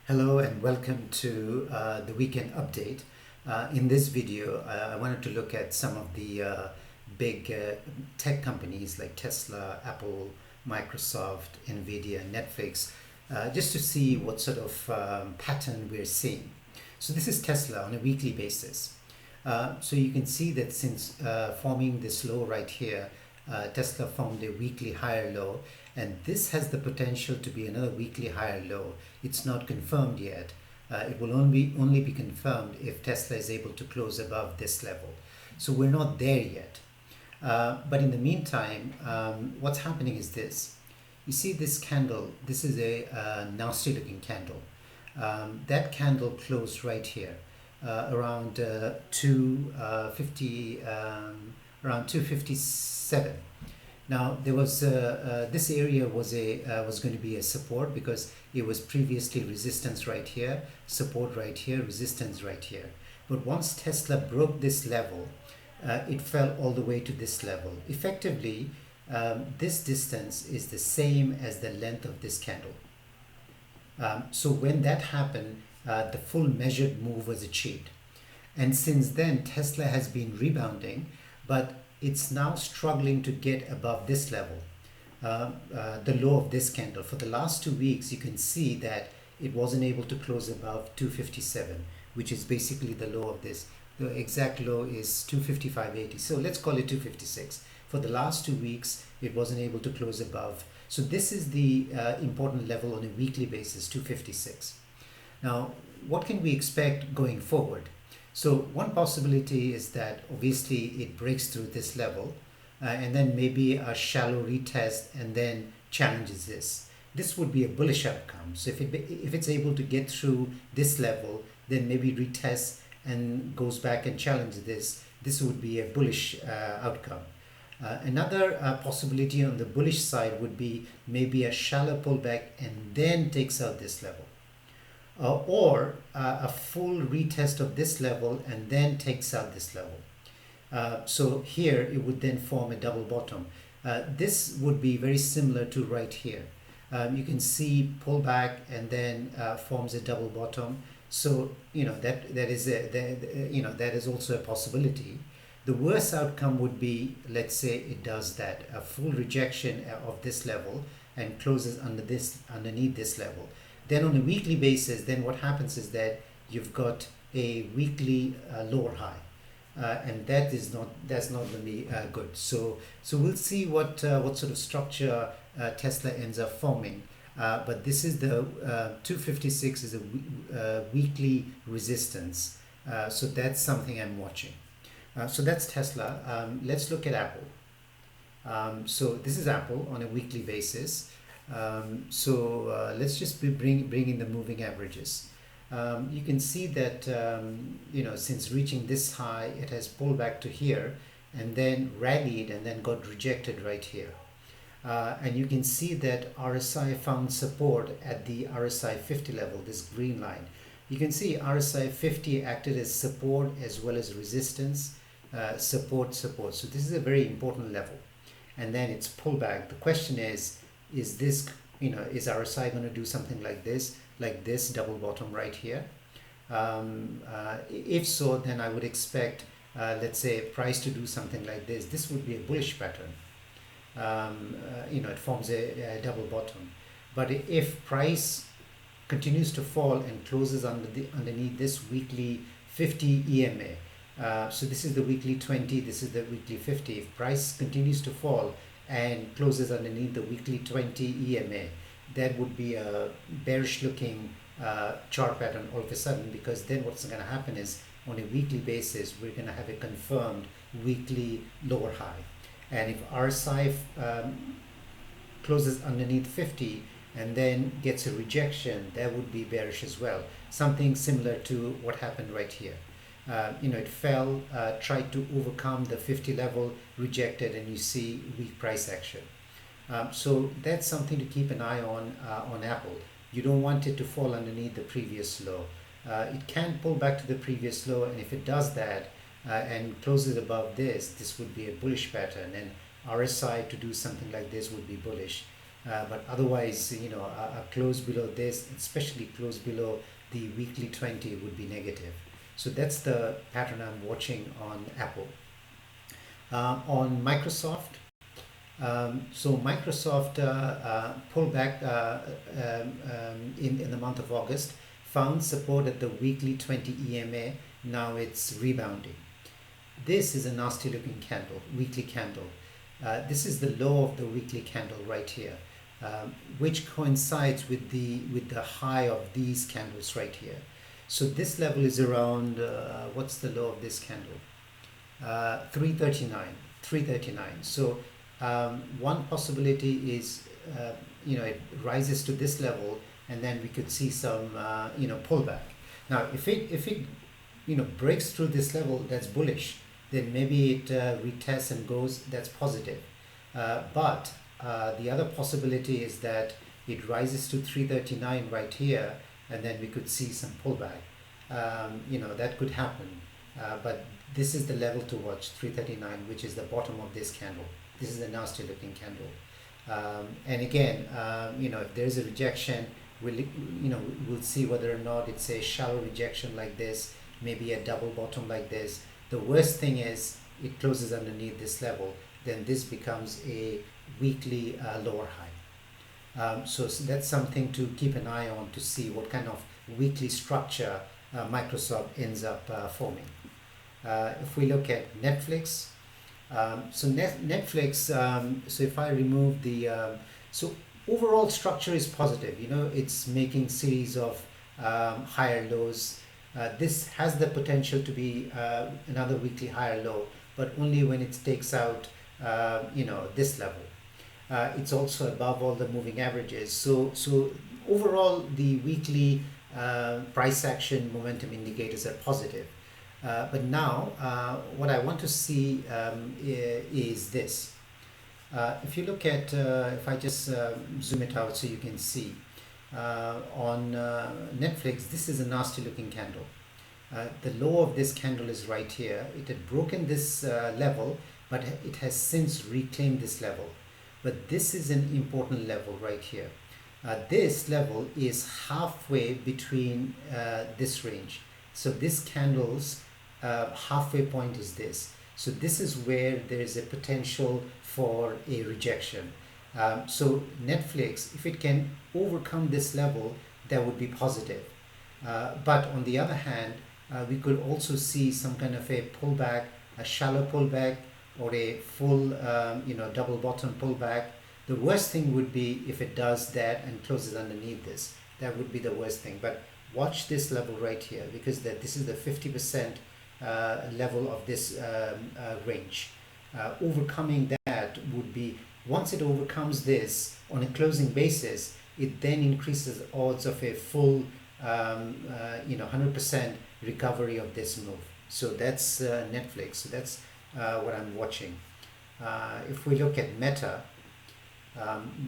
Hello and welcome to the weekend update. In this video, I wanted to look at some of the big tech companies like Tesla, Apple, Microsoft, Nvidia, Netflix, just to see what sort of pattern we're seeing. So this is Tesla on a weekly basis. So you can see that since forming this low right here, Tesla formed a weekly higher low, and this has the potential to be another weekly higher low. It's not confirmed yet. It will only be confirmed if Tesla is able to close above this level. So we're not there yet. But in the meantime, what's happening is this. You see this candle, this is a nasty looking candle. That candle closed right here around 250 around 257. Now there was this area was going to be a support because it was previously resistance right here, support right here, resistance right here. But once Tesla broke this level, it fell all the way to this level. Effectively, this distance is the same as the length of this candle. So when that happened, the full measured move was achieved. And since then, Tesla has been rebounding, but it's now struggling to get above this level, the low of this candle. For the last 2 weeks, you can see that it wasn't able to close above 257, which is basically the low of this. The exact low is 255.80. So let's call it 256. For the last 2 weeks, it wasn't able to close above. So this is the important level on a weekly basis, 256. Now, what can we expect going forward? So one possibility is that obviously it breaks through this level and then maybe a shallow retest and then challenges this. This would be a bullish outcome. So if it's able to get through this level, then maybe retests and goes back and challenges this would be a bullish outcome. Another possibility on the bullish side would be maybe a shallow pullback and then takes out this level. Or a full retest of this level and then takes out this level. So here it would then form a double bottom. This would be very similar to right here. You can see pullback and then forms a double bottom. So that is also a possibility. The worst outcome would be, let's say it does that, a full rejection of this level and closes underneath this level. Then on a weekly basis, then what happens is that you've got a weekly lower high, and that's not going to be good. So we'll see what sort of structure Tesla ends up forming. But this is the 256 is a weekly resistance. So that's something I'm watching. So that's Tesla. Let's look at Apple. So this is Apple on a weekly basis. Let's just bring in the moving averages. You can see that since reaching this high, it has pulled back to here and then rallied and then got rejected right here. And you can see that RSI found support at the RSI 50 level, this green line. You can see RSI 50 acted as support as well as resistance, support. So this is a very important level. And then it's pullback. The question is this, is RSI going to do something like this double bottom right here? If so, then I would expect, let's say, price to do something like this. This would be a bullish pattern. It forms a double bottom. But if price continues to fall and closes underneath this weekly 50 EMA, so this is the weekly 20, this is the weekly 50. If price continues to fall and closes underneath the weekly 20 EMA, that would be a bearish looking chart pattern all of a sudden, because then what's going to happen is on a weekly basis we're going to have a confirmed weekly lower high. And if RSI closes underneath 50 and then gets a rejection, that would be bearish as well. Something similar to what happened right here. It fell, tried to overcome the 50 level, rejected, and you see weak price action. So that's something to keep an eye on Apple. You don't want it to fall underneath the previous low. It can pull back to the previous low, and if it does that and closes above this would be a bullish pattern, and RSI to do something like this would be bullish. but otherwise, a close below this, especially close below the weekly 20, would be negative. So that's the pattern I'm watching on Apple. On Microsoft, so Microsoft pulled back in the month of August, found support at the weekly 20 EMA. Now it's rebounding. This is a nasty looking candle, weekly candle. This is the low of the weekly candle right here, which coincides with the high of these candles right here. So this level is around, what's the low of this candle? 339. So one possibility is, it rises to this level, and then we could see some, pullback. Now, if it breaks through this level, that's bullish. Then maybe it retests and goes, that's positive. But the other possibility is that it rises to 339 right here, and then we could see some pullback. That could happen. But this is the level to watch, 339, which is the bottom of this candle. This is a nasty looking candle. And again, if there is a rejection, we'll see whether or not it's a shallow rejection like this, maybe a double bottom like this. The worst thing is it closes underneath this level, then this becomes a weekly lower high. So that's something to keep an eye on to see what kind of weekly structure Microsoft ends up forming. If we look at Netflix, Netflix, so if I remove the, so overall structure is positive, it's making series of higher lows. This has the potential to be another weekly higher low, but only when it takes out, this level. It's also above all the moving averages. So overall, the weekly price action momentum indicators are positive. But now, what I want to see is this. If you look at, if I just zoom it out so you can see, on Netflix, this is a nasty looking candle. The low of this candle is right here. It had broken this level, but it has since reclaimed this level. But this is an important level right here. This level is halfway between this range. So this candle's halfway point is this. So this is where there is a potential for a rejection. So Netflix, if it can overcome this level, that would be positive. But on the other hand, we could also see some kind of a pullback, a shallow pullback, or a full, double bottom pullback. The worst thing would be if it does that and closes underneath this. That would be the worst thing. But watch this level right here, because this is the 50% level of this range. Overcoming that would be, once it overcomes this on a closing basis, it then increases odds of a full 100% recovery of this move. So that's Netflix. So that's what I'm watching. If we look at Meta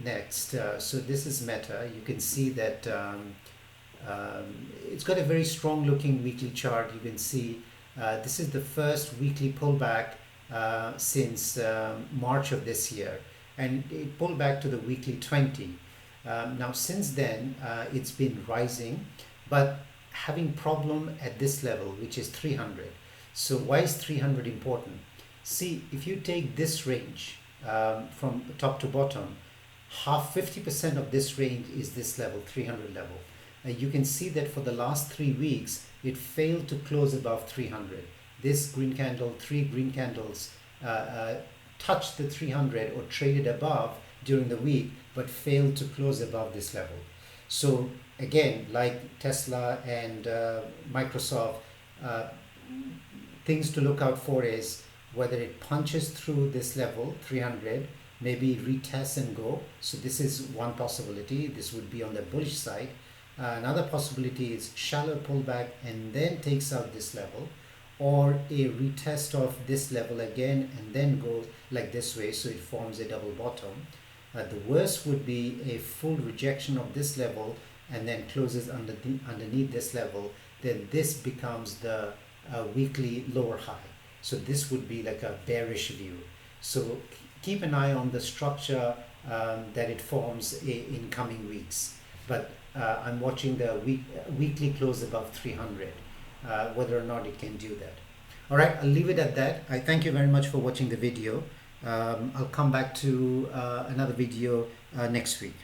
next, so this is Meta. You can see that it's got a very strong looking weekly chart. You can see this is the first weekly pullback since March of this year, and it pulled back to the weekly 20. Now since then it's been rising, but having problem at this level, which is 300. So why is 300 important? See, if you take this range from top to bottom, 50% of this range is this level, 300 level. You can see that for the last 3 weeks it failed to close above 300. This green candle, 3 green candles touched the 300 or traded above during the week, but failed to close above this level. So again, like Tesla and Microsoft, things to look out for is whether it punches through this level 300, maybe retests and go. So this is one possibility. This would be on the bullish side. Another possibility is shallow pullback and then takes out this level, or a retest of this level again and then goes like this way, so it forms a double bottom. The worst would be a full rejection of this level and then closes underneath this level. Then this becomes the weekly lower high. So this would be like a bearish view. So keep an eye on the structure that it forms in coming weeks. But I'm watching the weekly close above 300, whether or not it can do that. All right, I'll leave it at that. I thank you very much for watching the video. I'll come back to another video next week.